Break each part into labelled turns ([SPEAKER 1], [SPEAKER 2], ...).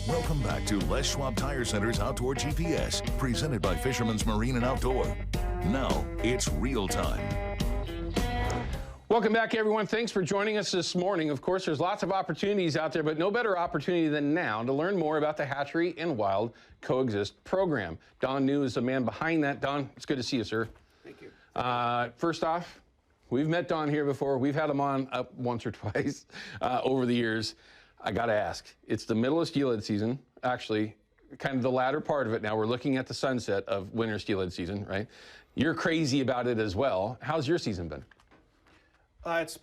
[SPEAKER 1] Welcome back to Les Schwab Tire Center's Outdoor GPS, presented by Fisherman's Marine and Outdoor. Now, it's real time.
[SPEAKER 2] Welcome back, everyone. Thanks for joining us this morning. Of course, there's lots of opportunities out there, but no better opportunity than now to learn more about the Hatchery and Wild Coexist program. Don New is the man behind that. Don, it's good to see you, sir.
[SPEAKER 3] Thank you.
[SPEAKER 2] First off, we've met Don here before. We've had him on once or twice over the years. I got to ask, it's the middle of steelhead season, actually, kind of the latter part of it now. We're looking at the sunset of winter steelhead season, right? You're crazy about it as well. How's your season been?
[SPEAKER 3] It's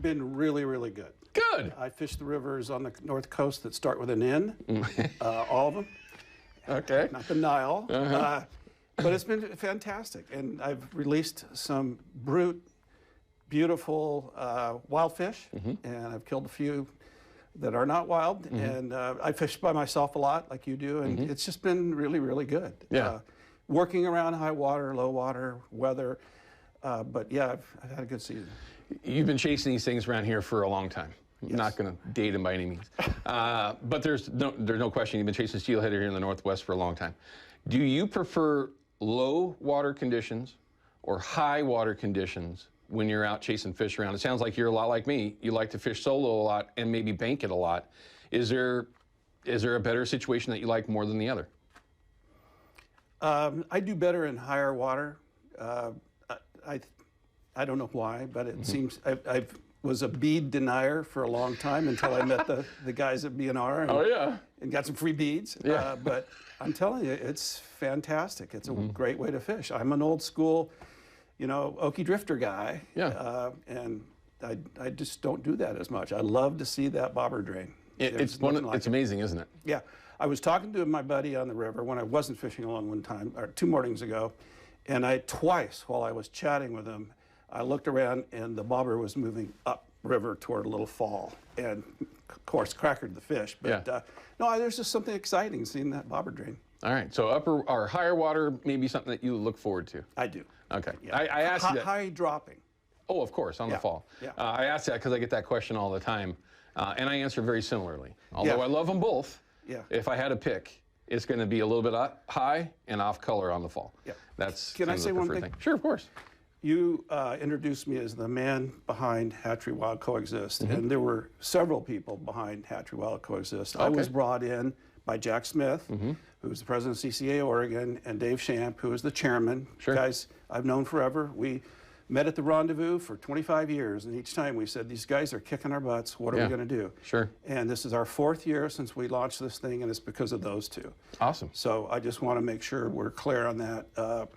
[SPEAKER 3] been really, really good.
[SPEAKER 2] Good.
[SPEAKER 3] I fish the rivers on the north coast that start with an N, all of them.
[SPEAKER 2] Okay.
[SPEAKER 3] Not the Nile. But it's been fantastic. And I've released some brute, beautiful wild fish, and I've killed a few that are not wild. And I fish by myself a lot, like you do, and it's just been really, really good.
[SPEAKER 2] Yeah.
[SPEAKER 3] Working around high water, low water, weather. But yeah, I've had a good season.
[SPEAKER 2] You've been chasing these things around here for a long time. Yes. Not going to date him by any means. But there's no question you've been chasing steelhead here in the Northwest for a long time. Do you prefer low water conditions or high water conditions when you're out chasing fish around? It sounds like you're a lot like me. You like to fish solo a lot and maybe bank it a lot. Is there a better situation that you like more than the other?
[SPEAKER 3] I do better in higher water. I don't know why, but it seems I was a bead denier for a long time until I met the guys at B&R and got some free beads.
[SPEAKER 2] Yeah.
[SPEAKER 3] But I'm telling you, it's fantastic. It's a great way to fish. I'm an old school, Okie drifter guy.
[SPEAKER 2] Yeah.
[SPEAKER 3] And I just don't do that as much. I love to see that bobber drain.
[SPEAKER 2] It's amazing, isn't it?
[SPEAKER 3] Yeah. I was talking to my buddy on the river when I wasn't fishing alone one time, or 2 mornings ago, and twice while I was chatting with him, I looked around and the bobber was moving up river toward a little fall, and of course crackered the fish. But no, there's just something exciting seeing that bobber drain.
[SPEAKER 2] All right, so upper or higher water may be something that you look forward to.
[SPEAKER 3] I do.
[SPEAKER 2] Okay.
[SPEAKER 3] Yeah.
[SPEAKER 2] I asked you that.
[SPEAKER 3] High dropping.
[SPEAKER 2] Oh, of course, on the fall.
[SPEAKER 3] Yeah.
[SPEAKER 2] I asked that because I get that question all the time, and I answer very similarly. Although I love them both, if I had to pick, it's going to be a little bit high and off color on the fall.
[SPEAKER 3] Yeah.
[SPEAKER 2] That's
[SPEAKER 3] Can I say one thing?
[SPEAKER 2] Sure, of course.
[SPEAKER 3] You introduced me as the man behind Hatchery Wild Coexist, and there were several people behind Hatchery Wild Coexist.
[SPEAKER 2] Okay.
[SPEAKER 3] I was brought in by Jack Smith, who was the president of CCA Oregon, and Dave Shamp, who was the chairman.
[SPEAKER 2] Sure.
[SPEAKER 3] Guys I've known forever. We met at the Rendezvous for 25 years, and each time we said, these guys are kicking our butts. What are we going to do?
[SPEAKER 2] Sure.
[SPEAKER 3] And this is our 4th year since we launched this thing, and it's because of those two.
[SPEAKER 2] Awesome.
[SPEAKER 3] So I just want to make sure we're clear on that.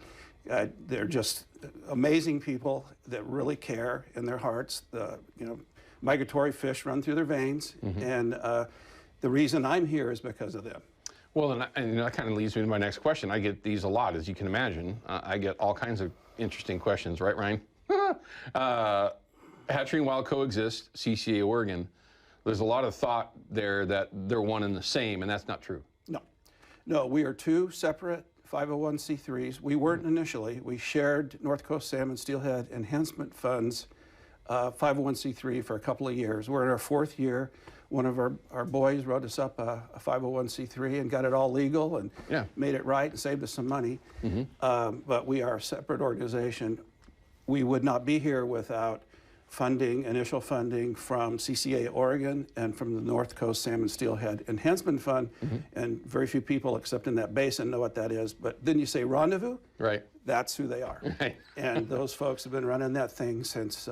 [SPEAKER 3] They're just amazing people that really care in their hearts. Migratory fish run through their veins, and the reason I'm here is because of them.
[SPEAKER 2] Well, and that kind of leads me to my next question. I get these a lot, as you can imagine. I get all kinds of interesting questions, right, Ryan? Hatchery and Wild Coexist, CCA Oregon. There's a lot of thought there that they're one and the same, and that's not true.
[SPEAKER 3] No, we are 2 separate 501c3s. We weren't initially. We shared North Coast Salmon Steelhead Enhancement Fund's 501c3 for a couple of years. We're in our 4th year. One of our boys wrote us up a 501c3 and got it all legal and made it right and saved us some money. But we are a separate organization. We would not be here without initial funding from CCA Oregon and from the North Coast Salmon Steelhead Enhancement Fund. And very few people except in that basin know what that is. But then you say Rendezvous?
[SPEAKER 2] Right.
[SPEAKER 3] That's who they are.
[SPEAKER 2] Right.
[SPEAKER 3] And those folks have been running that thing since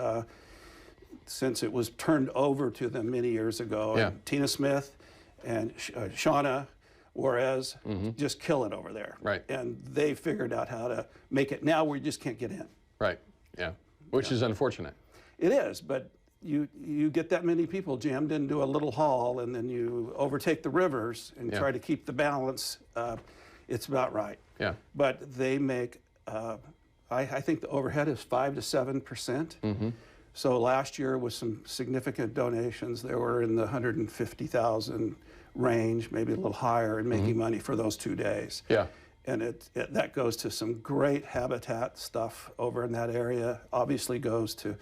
[SPEAKER 3] it was turned over to them many years ago.
[SPEAKER 2] Yeah.
[SPEAKER 3] And Tina Smith and Shauna Juarez just kill it over there.
[SPEAKER 2] Right.
[SPEAKER 3] And they figured out how to make it. Now we just can't get in.
[SPEAKER 2] Right. Yeah. Which is unfortunate.
[SPEAKER 3] It is, but you get that many people jammed into a little hall, and then you overtake the rivers and try to keep the balance. It's about right.
[SPEAKER 2] Yeah.
[SPEAKER 3] But they make, I think the overhead is 5 to 7%. So last year with some significant donations, they were in the 150,000 range, maybe a little higher, and making money for those 2 days.
[SPEAKER 2] Yeah.
[SPEAKER 3] And that goes to some great habitat stuff over in that area. Obviously goes to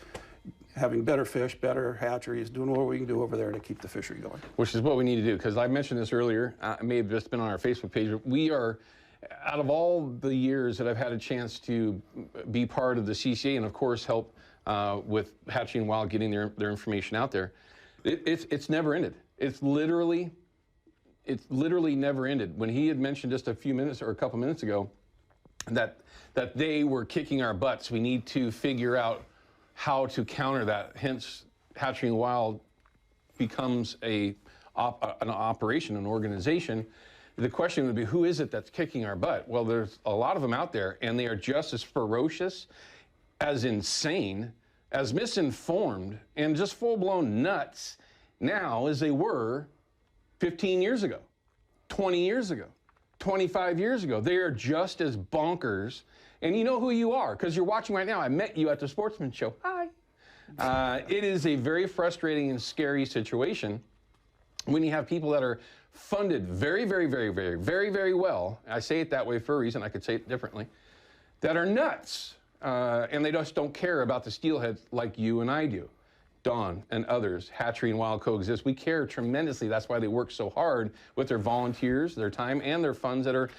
[SPEAKER 3] having better fish, better hatcheries, doing what we can do over there to keep the fishery going.
[SPEAKER 2] Which is what we need to do, because I mentioned this earlier, it may have just been on our Facebook page, but we are, out of all the years that I've had a chance to be part of the CCA and of course help with Hatchery and Wild getting their information out there, it's never ended. It's literally never ended. When he had mentioned just a few minutes or a couple minutes ago that they were kicking our butts, we need to figure out how to counter that. Hence, Hatchery and Wild becomes an operation, an organization. The question would be, who is it that's kicking our butt? Well, there's a lot of them out there, and they are just as ferocious, as insane, as misinformed, and just full-blown nuts now as they were 15 years ago, 20 years ago, 25 years ago. They are just as bonkers. And you know who you are, because you're watching right now. I met you at the Sportsman Show. Hi. It is a very frustrating and scary situation when you have people that are funded very, very, very, very, very, very well. I say it that way for a reason. I could say it differently. That are nuts, and they just don't care about the steelheads like you and I do. Don and others, Hatchery and Wild Coexist, we care tremendously. That's why they work so hard with their volunteers, their time, and their funds that are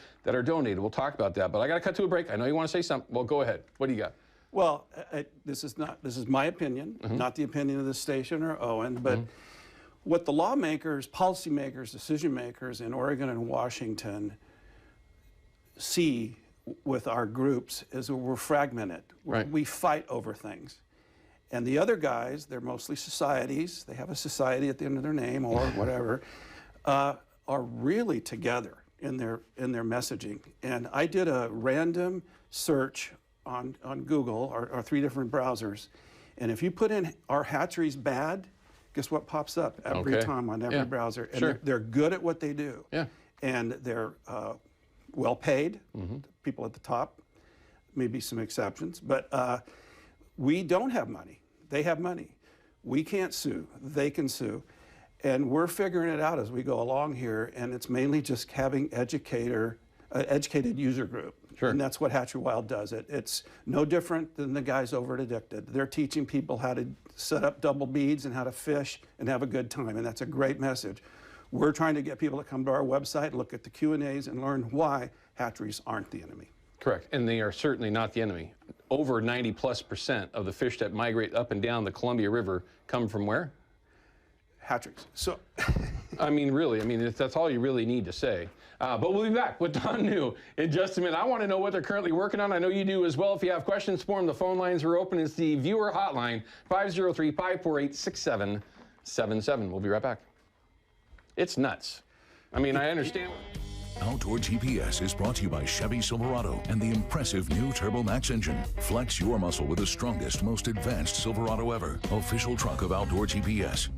[SPEAKER 2] donated. We'll talk about that, but I got to cut to a break. I know you want to say something. Well, go ahead. What do you got?
[SPEAKER 3] Well, this is my opinion, not the opinion of the station or Owen, but what the lawmakers, policymakers, decision makers in Oregon and Washington see with our groups is that we're fragmented.
[SPEAKER 2] Right.
[SPEAKER 3] We fight over things. And the other guys, they're mostly societies, they have a society at the end of their name or whatever, are really together in their messaging. And I did a random search on Google, our 3 different browsers. And if you put in "our hatcheries bad," guess what pops up every time on every browser? And they're good at what they do.
[SPEAKER 2] Yeah.
[SPEAKER 3] And they're well paid, people at the top, maybe some exceptions, but we don't have money. They have money. We can't sue. They can sue. And we're figuring it out as we go along here, and it's mainly just having educated user group.
[SPEAKER 2] Sure.
[SPEAKER 3] And that's what Hatchery Wild does. It's no different than the guys over at Addicted. They're teaching people how to set up double beads and how to fish and have a good time, and that's a great message. We're trying to get people to come to our website, look at the Q&As, and learn why hatcheries aren't the enemy.
[SPEAKER 2] Correct, and they are certainly not the enemy. Over 90+% of the fish that migrate up and down the Columbia River come from where?
[SPEAKER 3] Hatcheries. So,
[SPEAKER 2] I mean, really, that's all you really need to say. But we'll be back with Don New in just a minute. I want to know what they're currently working on. I know you do as well. If you have questions for them, the phone lines are open. It's the viewer hotline, 503-548-6777. We'll be right back. It's nuts. I mean, I understand.
[SPEAKER 1] Outdoor GPS is brought to you by Chevy Silverado and the impressive new Turbo Max engine. Flex your muscle with the strongest, most advanced Silverado ever. Official truck of Outdoor GPS.